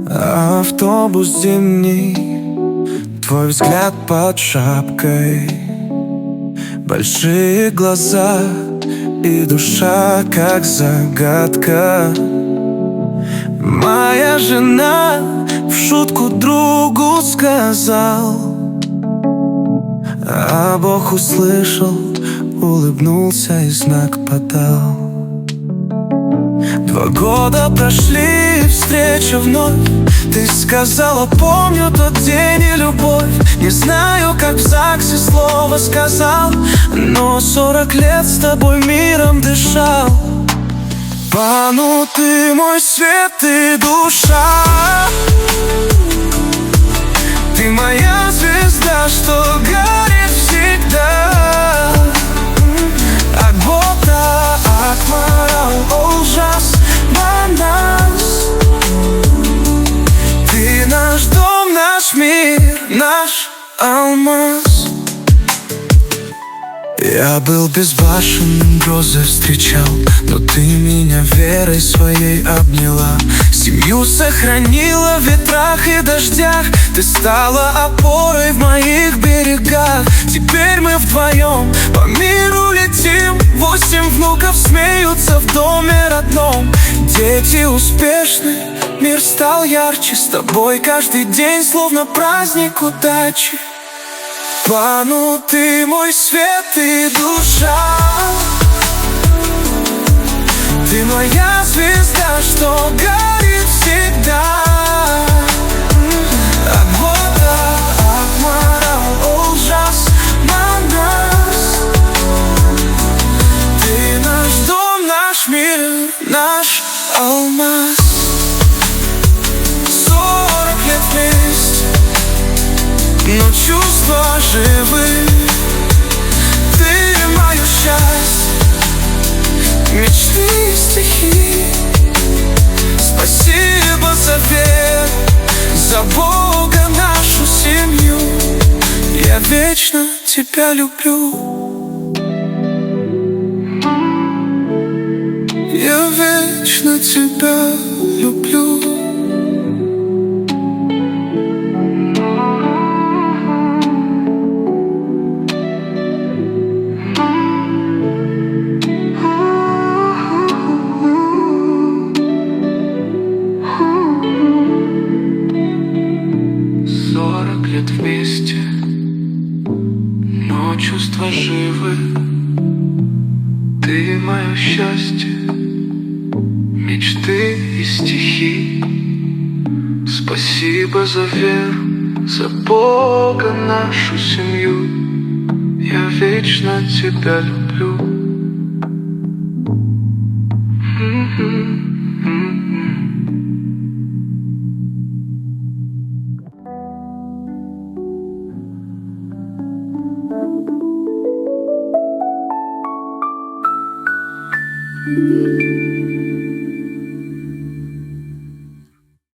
Автобус зимний, твой взгляд под шапкой, большие глаза и душа как загадка. Моя жена в шутку другу сказал, а Бог услышал, улыбнулся и знак подал. 2 года прошли, встреча вновь. Ты сказала, помню тот день и любовь. Не знаю, как в ЗАГСе слово сказал, но 40 лет с тобой миром дышал. Пану, ты мой свет и душа. Ты моя звезда, что горит всегда. Акбота, Акмарал, ужас, Манас. Ты наш дом, наш мир, наш алмаз. Я был безбашенным, грозы встречал, но ты меня верой своей обняла. Семью сохранила в ветрах и дождях. Ты стала опорой в моих берегах. Теперь мы вдвоем по миру летим. 8 внуков смеются в доме родном. Дети успешны, мир стал ярче. С тобой каждый день словно праздник удачи. Пану, ты мой свет и душа. Ты моя звезда, что горит всегда. Акбота, Акмарал, ужас, Манас. Ты наш дом, наш мир, наш алмаз. 40 лет вместе, но чувства живы. Ты мое счастье, мечты и стихи. Спасибо за веру, за Бога, нашу семью. Я вечно тебя люблю. Я вечно тебя люблю. Вместе, но чувства живы. Ты мое счастье, мечты и стихи. Спасибо за веру, за Бога, нашу семью. Я вечно тебя люблю. Thank you.